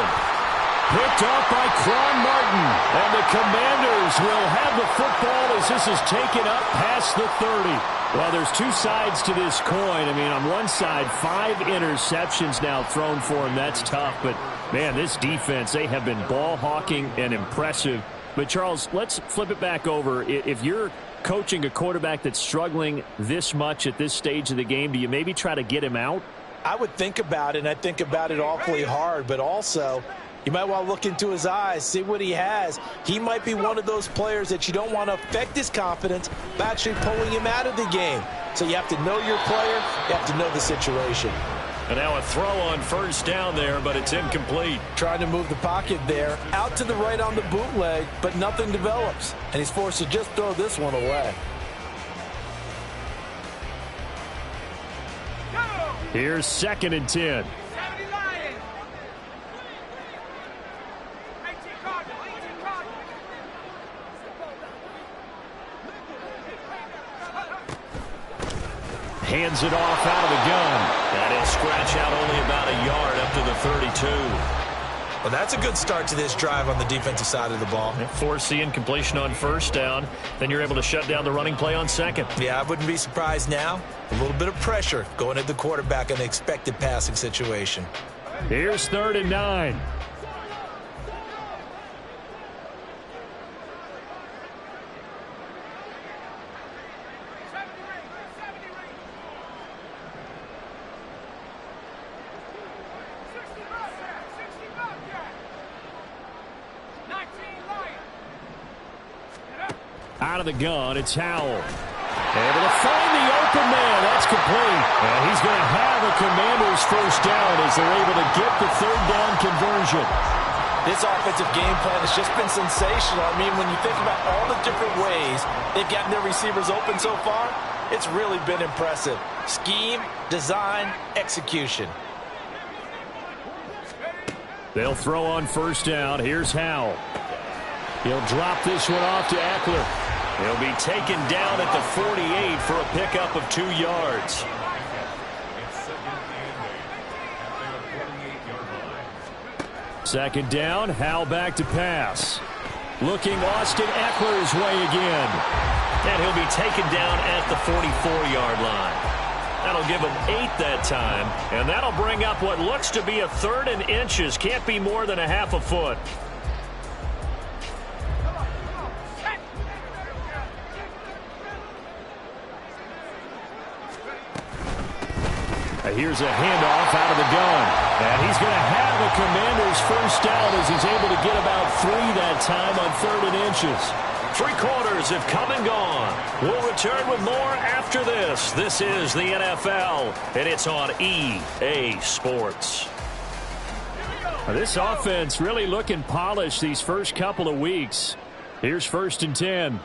Picked off by Quan Martin. And the Commanders will have the football as this is taken up past the 30. Well, there's two sides to this coin. I mean, on one side, 5 interceptions now thrown for him. That's tough. But, man, this defense, they have been ball hawking and impressive. But, Charles, let's flip it back over. If you're coaching a quarterback that's struggling this much at this stage of the game, do you maybe try to get him out? I would think about it, and I think about it awfully hard, but also you might want to look into his eyes, see what he has. He might be one of those players that you don't want to affect his confidence by actually pulling him out of the game. So you have to know your player, you have to know the situation. And now a throw on 1st down there, but it's incomplete. Trying to move the pocket there, out to the right on the bootleg, but nothing develops. And he's forced to just throw this one away. Here's 2nd and 10. Hands it off out of the gun. And he'll scratch out only about a yard up to the 32. Well, that's a good start to this drive on the defensive side of the ball. Force the incompletion on 1st down. Then you're able to shut down the running play on 2nd. Yeah, I wouldn't be surprised now. A little bit of pressure going at the quarterback in an expected passing situation. Here's 3rd and 9. Out of the gun, it's Howell. Able to find the open man. That's complete. And he's going to have a Commanders 1st down as they're able to get the 3rd down conversion. This offensive game plan has just been sensational. I mean, when you think about all the different ways they've gotten their receivers open so far, it's really been impressive. Scheme, design, execution. They'll throw on 1st down. Here's Howell. He'll drop this one off to Eckler. He'll be taken down at the 48 for a pickup of 2 yards. Second down, Howell back to pass. Looking Austin Eckler's way again. And he'll be taken down at the 44-yard line. That'll give him 8 that time. And that'll bring up what looks to be a 3rd and inches. Can't be more than a half a foot. Here's a handoff out of the gun. And he's going to have a Commander's first down as he's able to get about 3 that time on 3rd and inches. 3 quarters have come and gone. We'll return with more after this. This is the NFL, and it's on EA Sports. This offense really looking polished these first couple of weeks. Here's 1st and 10.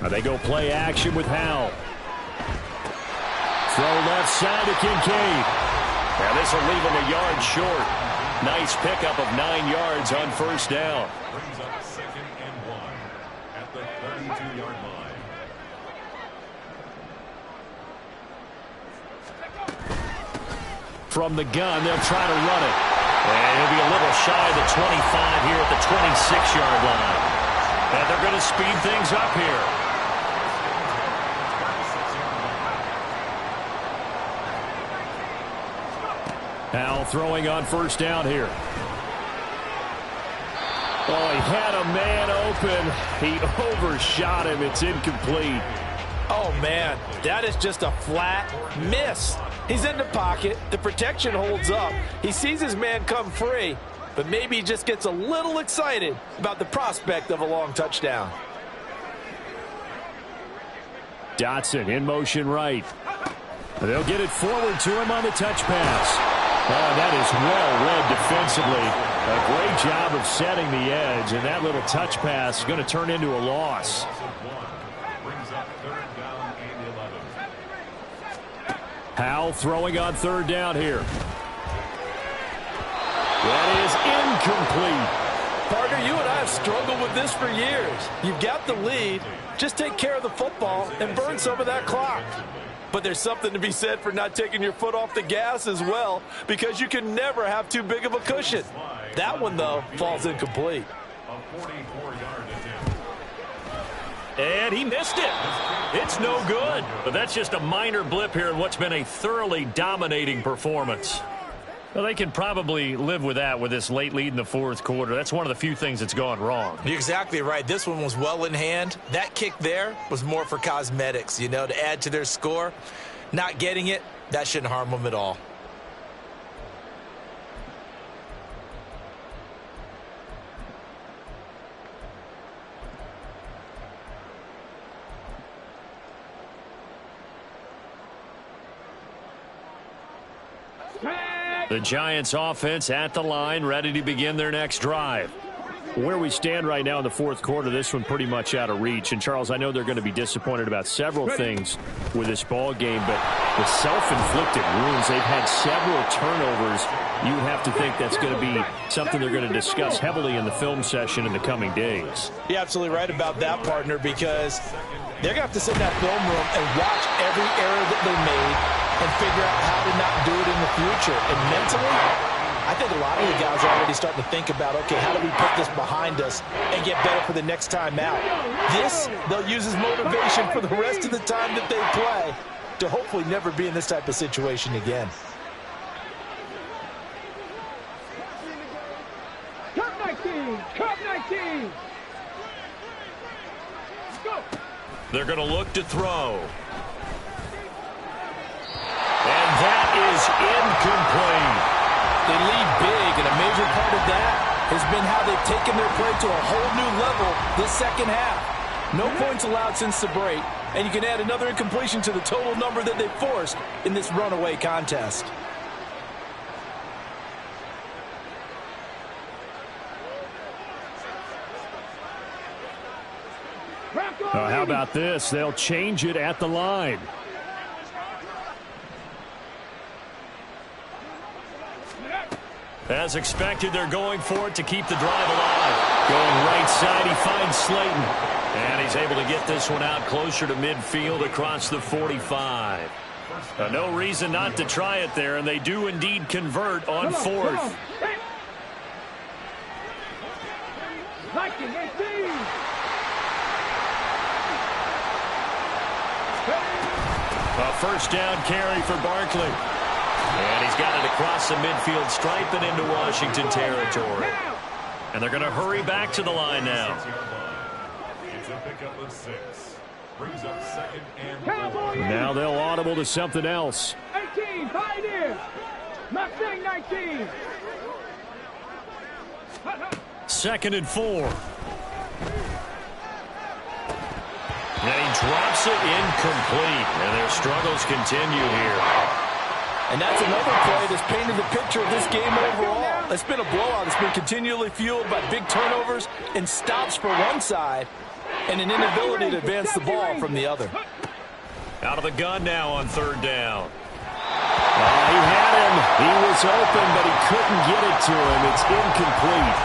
They go play action with Howell. Throw left side to Kincaid. Now this will leave him a yard short. Nice pickup of 9 yards on 1st down. Brings up 2nd and 1 at the 32-yard line. From the gun, they'll try to run it. And he'll be a little shy of the 25 here at the 26-yard line. And they're going to speed things up here. Howell throwing on 1st down here. Oh, he had a man open. He overshot him. It's incomplete. Oh, man, that is just a flat miss. He's in the pocket. The protection holds up. He sees his man come free, but maybe he just gets a little excited about the prospect of a long touchdown. Dotson in motion right. They'll get it forward to him on the touch pass. Oh, that is well read defensively. A great job of setting the edge, and that little touch pass is going to turn into a loss. Brings up 3rd down and 11. Howell throwing on 3rd down here. That is incomplete. Partner, you and I have struggled with this for years. You've got the lead. Just take care of the football and burn some of that clock. But there's something to be said for not taking your foot off the gas as well, because you can never have too big of a cushion. That one, though, falls incomplete. A 44-yard attempt. And he missed it. It's no good. But that's just a minor blip here in what's been a thoroughly dominating performance. Well, they can probably live with that with this late lead in the 4th quarter. That's one of the few things that's gone wrong. You're exactly right. This one was well in hand. That kick there was more for cosmetics, you know, to add to their score. Not getting it, that shouldn't harm them at all. The Giants offense at the line, ready to begin their next drive. Where we stand right now in the 4th quarter, this one pretty much out of reach. And, Charles, I know they're going to be disappointed about several things with this ball game, but the self-inflicted wounds, they've had several turnovers. You would have to think that's going to be something they're going to discuss heavily in the film session in the coming days. You're absolutely right about that, partner, because they're going to have to sit in that film room and watch every error that they made and figure out how to not do it in the future. And mentally, I think a lot of the guys are already starting to think about, okay, how do we put this behind us and get better for the next time out? This, they'll use as motivation for the rest of the time that they play to hopefully never be in this type of situation again. Cut 19! Cut 19! Go! They're going to look to throw. And that is incomplete. They lead big, and a major part of that has been how they've taken their play to a whole new level this 2nd half. No points allowed since the break, and you can add another incompletion to the total number that they forced in this runaway contest. How about this? They'll change it at the line. As expected, they're going for it to keep the drive alive. Going right side, he finds Slayton. And he's able to get this one out closer to midfield across the 45. No reason not to try it there, and they do indeed convert on 4th. A 1st down carry for Barkley. And he's got it across the midfield stripe and into Washington territory. And they're going to hurry back to the line now. It's a pickup of 6. Brings up 2nd and 4. Now they'll audible to something else. 18, Pioneers. Mustang 19. 2nd and 4. And he drops it incomplete. And their struggles continue here. And that's another play that's painted the picture of this game overall. It's been a blowout. It's been continually fueled by big turnovers and stops for one side and an inability to advance the ball from the other. Out of the gun now on 3rd down. He had him. He was open, but he couldn't get it to him. It's incomplete.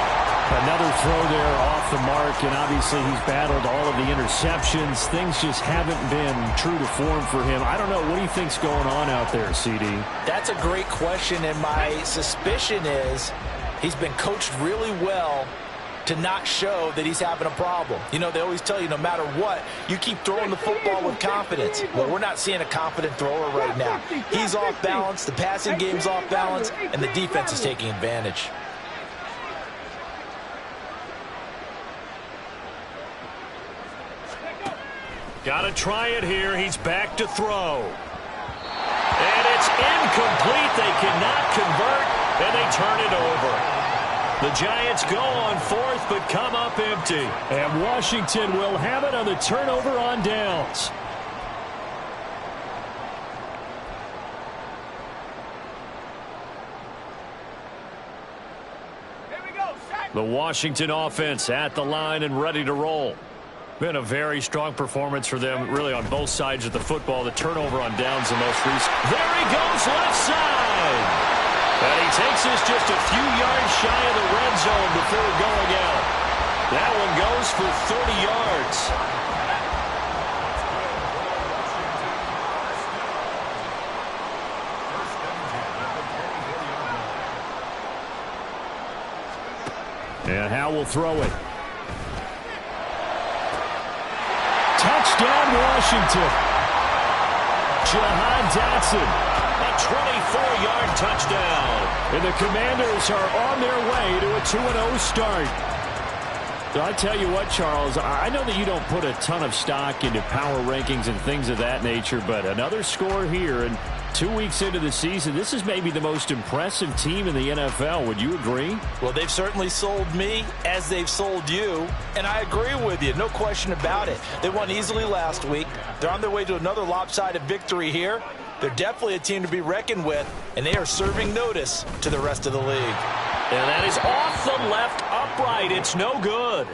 Another throw there off the mark, and obviously he's battled all of the interceptions. Things just haven't been true to form for him. I don't know. What do you think's going on out there, CD? That's a great question, and my suspicion is he's been coached really well to not show that he's having a problem. You know, they always tell you no matter what, you keep throwing the football with confidence. Well, we're not seeing a confident thrower right now. He's off balance, the passing game's off balance, and the defense is taking advantage. Got to try it here. He's back to throw. And it's incomplete. They cannot convert, and they turn it over. The Giants go on 4th, but come up empty. And Washington will have it on the turnover on downs. Here we go. The Washington offense at the line and ready to roll. Been a very strong performance for them, really, on both sides of the football. The turnover on downs the most recent. There he goes, left side. And he takes us just a few yards shy of the red zone before going out. That one goes for 30 yards. And Howe will throw it. Touchdown, Washington. Jahan Dotson, a 24-yard touchdown. And the Commanders are on their way to a 2-0 start. So I tell you what, Charles, I know that you don't put a ton of stock into power rankings and things of that nature, but another score here, and 2 weeks into the season, this is maybe the most impressive team in the NFL. Would you agree? Well, they've certainly sold me as they've sold you, and I agree with you. No question about it. They won easily last week. They're on their way to another lopsided victory here. They're definitely a team to be reckoned with, and they are serving notice to the rest of the league. And that is off the left upright. It's no good.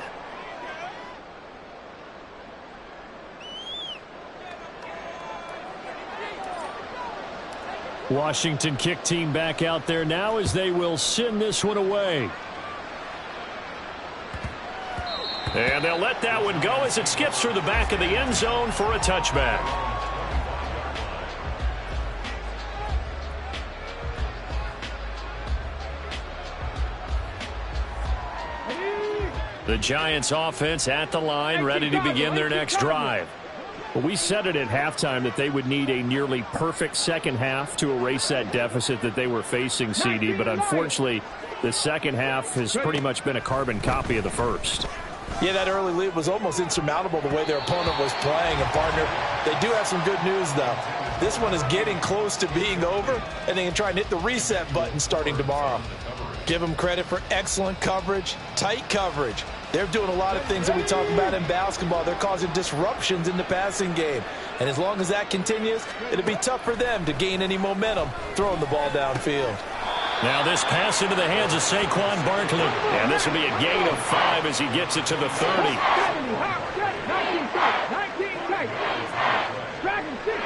Washington kick team back out there now as they will send this one away. And they'll let that one go as it skips through the back of the end zone for a touchback. The Giants offense at the line, ready to begin their next drive. Well, we said it at halftime that they would need a nearly perfect second half to erase that deficit that they were facing, CD, but unfortunately, the second half has pretty much been a carbon copy of the first. Yeah, that early lead was almost insurmountable the way their opponent was playing. And, partner, they do have some good news, though. This one is getting close to being over, and they can try and hit the reset button starting tomorrow. Give them credit for excellent coverage, tight coverage. They're doing a lot of things that we talk about in basketball. They're causing disruptions in the passing game. And as long as that continues, it'll be tough for them to gain any momentum throwing the ball downfield. Now this pass into the hands of Saquon Barkley. And this will be a gain of 5 as he gets it to the 30. 19 tight. Dragon 60.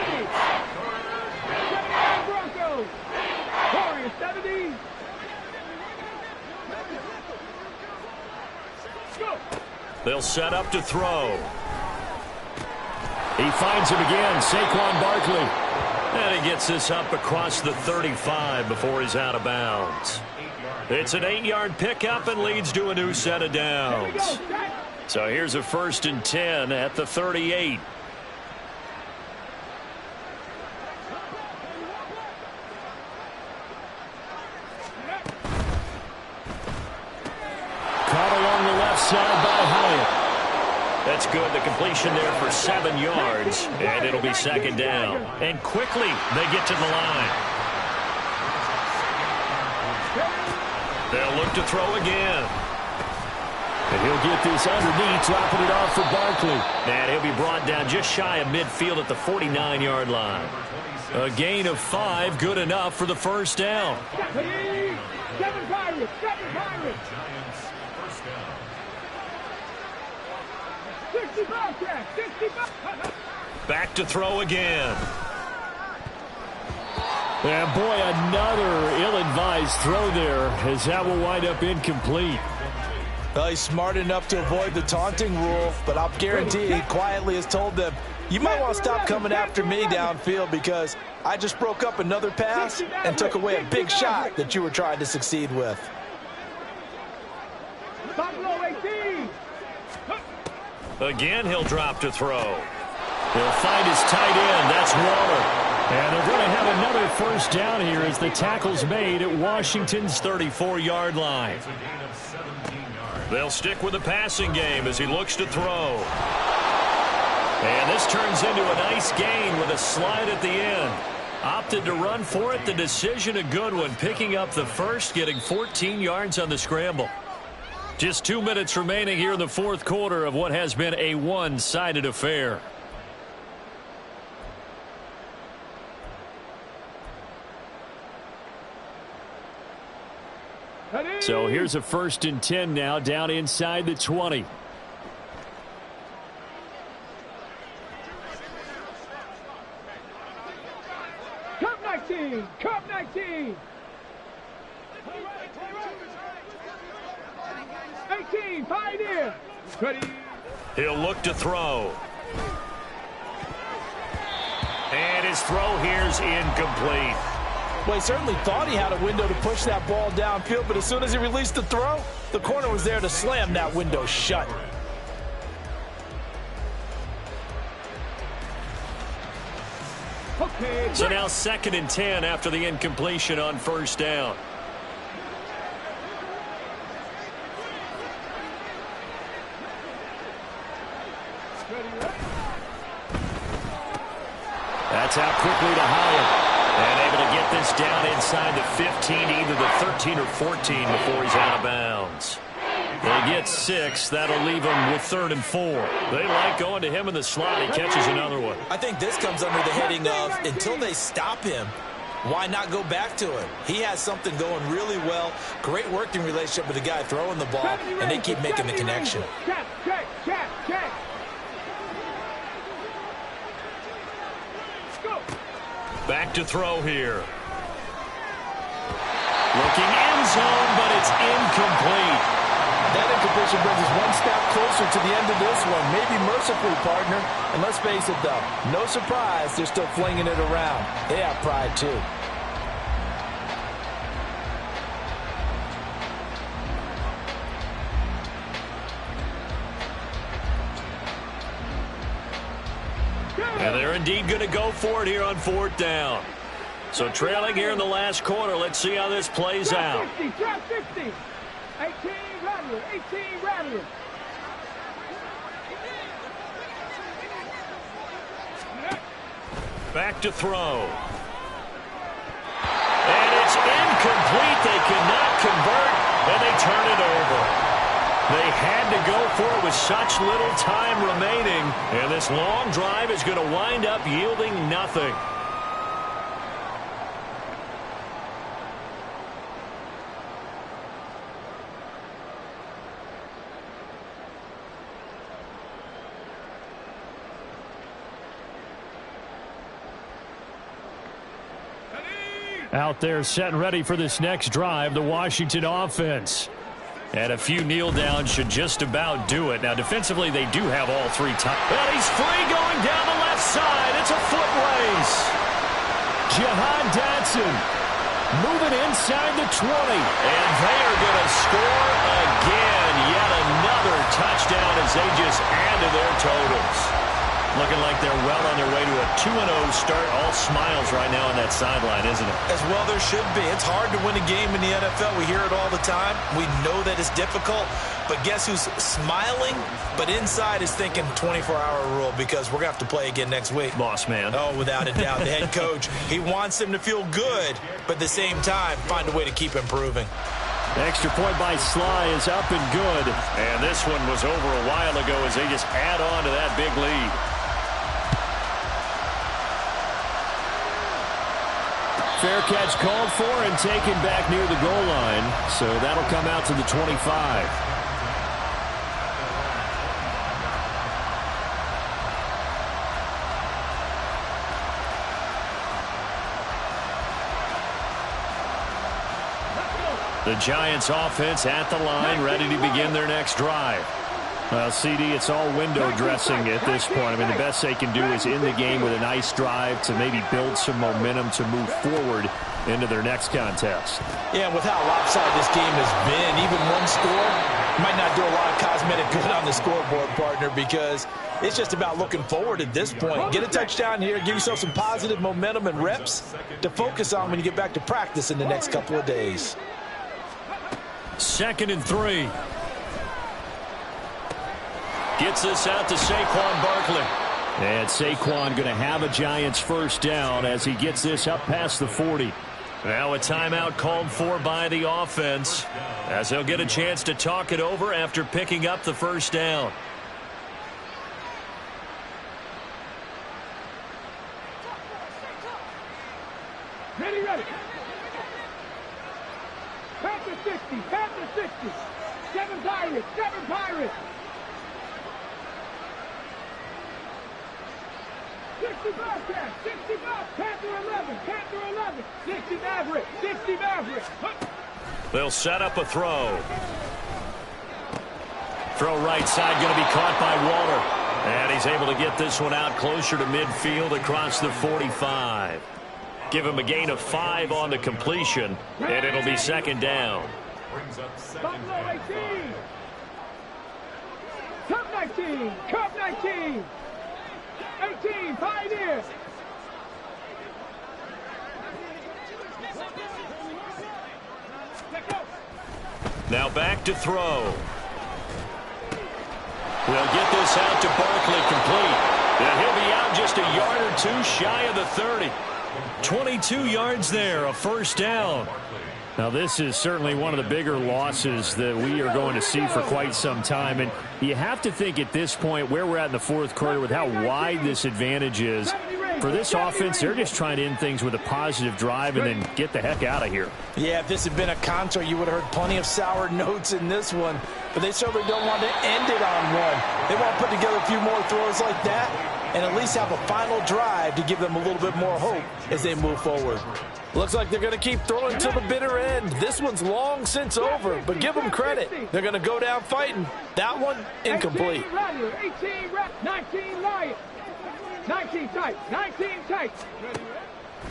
79 Broncos. Warriors 70. They'll set up to throw. He finds him again, Saquon Barkley. And he gets this up across the 35 before he's out of bounds. It's an 8-yard pickup and leads to a new set of downs. So here's a 1st and 10 at the 38. inside by Hyatt. That's good. The completion there for 7 yards, and it'll be second down. And quickly, they get to the line. They'll look to throw again. And he'll get this underneath, dropping it off for Barkley. And he'll be brought down just shy of midfield at the 49-yard line. A gain of 5, good enough for the first down. 7 Pirates, 7 Pirates. 60 Bobcats, 60 Bobcats. Back to throw again. And boy, another ill-advised throw there, as that will wind up incomplete. Well, he's smart enough to avoid the taunting rule, but I'll guarantee he quietly has told them, you might want to stop coming after me downfield because I just broke up another pass and took away a big shot that you were trying to succeed with. Again, he'll drop to throw. He'll find his tight end. That's Waller. And they're going to have another first down here as the tackle's made at Washington's 34-yard line. They'll stick with the passing game as he looks to throw. And this turns into a nice gain with a slide at the end. Opted to run for it. The decision a good one. Picking up the first, getting 14 yards on the scramble. Just 2 minutes remaining here in the fourth quarter of what has been a one-sided affair. So here's a 1st and 10 now, down inside the 20. Cup 19, Cup 19. 18, Pioneer. Ready. He'll look to throw. And his throw here's incomplete. Well, he certainly thought he had a window to push that ball downfield, but as soon as he released the throw, the corner was there to slam that window shut. Okay. So now 2nd and 10 after the incompletion on first down. That's out quickly to Hyatt. And able to get this down inside the 15, either the 13 or 14 before he's out of bounds. They get 6. That'll leave him with 3rd and 4. They like going to him in the slot. He catches another one. I think this comes under the heading of until they stop him, why not go back to it? He has something going really well. Great working relationship with the guy throwing the ball, and they keep making the connection. Check, check, check, check. Back to throw here. Looking end zone, but it's incomplete. That incompletion brings us one step closer to the end of this one. Maybe mercifully, partner. And let's face it, though, no surprise, they're still flinging it around. They have pride, too. And they're indeed going to go for it here on 4th down. So trailing here in the last quarter. Let's see how this plays out. 50, drop 50. 18 Rattler, 18 Rattler. Back to throw. And it's incomplete. They cannot convert, and they turn it over. They had to go for it with such little time remaining, and this long drive is going to wind up yielding nothing. Out there set and ready for this next drive, the Washington offense. And a few kneel downs should just about do it. Now, defensively, they do have all 3 times. And he's free going down the left side. It's a foot race. Jahan Dotson moving inside the 20. And they are going to score again. Yet another touchdown as they just add to their totals. Looking like they're well on their way to a 2-0 start. All smiles right now on that sideline, isn't it? As well there should be. It's hard to win a game in the NFL. We hear it all the time. We know that it's difficult. But guess who's smiling? But inside is thinking 24-hour rule because we're going to have to play again next week. Boss man. Oh, without a doubt. The head coach, he wants them to feel good, but at the same time, find a way to keep improving. Extra point by Sly is up and good. And this one was over a while ago as they just add on to that big lead. Fair catch called for and taken back near the goal line. So that'll come out to the 25. The Giants offense at the line, ready to begin their next drive. Well, CD, it's all window dressing at this point. I mean, the best they can do is in the game with a nice drive to maybe build some momentum to move forward into their next contest. Yeah, with how lopsided this game has been, even one score might not do a lot of cosmetic good on the scoreboard, partner, because it's just about looking forward at this point. Get a touchdown here, give yourself some positive momentum and reps to focus on when you get back to practice in the next couple of days. 2nd and 3. Gets this out to Saquon Barkley. And Saquon going to have a Giants first down as he gets this up past the 40. Now a timeout called for by the offense as they'll get a chance to talk it over after picking up the first down. Ready, ready. Pass to 60, pass to 60. 7 Pirates, 7 Pirates. 60 Bobcats, 60 Bobcats, Panther 11, 60 Maverick, 60 Maverick. They'll set up a throw. Throw right side going to be caught by Waller. And he's able to get this one out closer to midfield across the 45. Give him a gain of 5 on the completion, and it'll be 2nd down. Brings up 2nd Buffalo and 18. Cup 19, Cup 19. 18, Pioneer. Now back to throw. We'll get this out to Barkley complete. And he'll be out just a yard or two shy of the 30. 22 yards there, a first down. Now, this is certainly one of the bigger losses that we are going to see for quite some time. And you have to think at this point where we're at in the 4th quarter with how wide this advantage is. For this offense, they're just trying to end things with a positive drive and then get the heck out of here. Yeah, if this had been a concert, you would have heard plenty of sour notes in this one. But they certainly don't want to end it on one. They want to put together a few more throws like that and at least have a final drive to give them a little bit more hope as they move forward. Looks like they're going to keep throwing to the bitter end. This one's long since over, but give them credit. They're going to go down fighting. That one, incomplete. 18 19 Lions. 19 tight, 19 tight.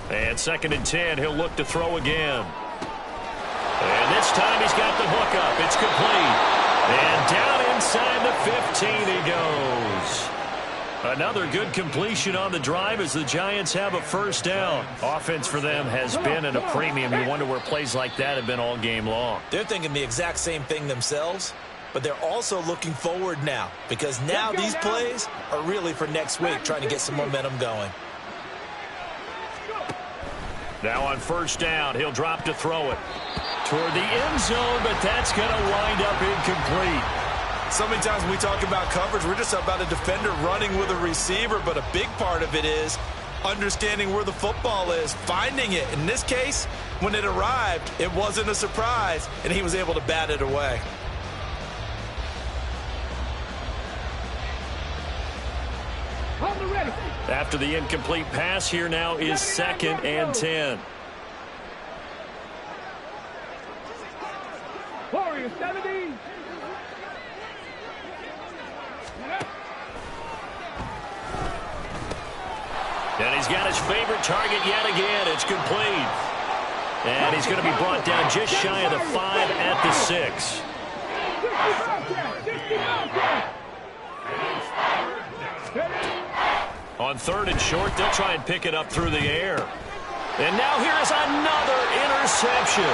And 2nd and 10, he'll look to throw again. And this time he's got the hook up. It's complete. And down inside the 15 he goes. Another good completion on the drive as the Giants have a first down. Offense for them has been at a premium. You wonder where plays like that have been all game long. They're thinking the exact same thing themselves, but they're also looking forward now because now these plays are really for next week, trying to get some momentum going. Now on first down, he'll drop to throw it toward the end zone, but that's going to wind up incomplete. So many times when we talk about coverage, we're just about a defender running with a receiver, but a big part of it is understanding where the football is, finding it. In this case, when it arrived, it wasn't a surprise, and he was able to bat it away. After the incomplete pass, here now is 2nd and 10. Warriors 70. And he's got his favorite target yet again. It's complete. And he's going to be brought down just shy of the 5 at the 6. On 3rd and short, they'll try and pick it up through the air. And now here is another interception.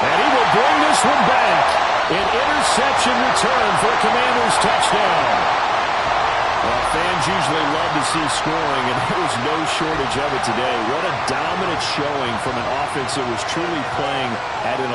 And he will bring this one back. An interception return for a Commanders touchdown. Well, fans usually love to see scoring, and there was no shortage of it today. What a dominant showing from an offense that was truly playing at an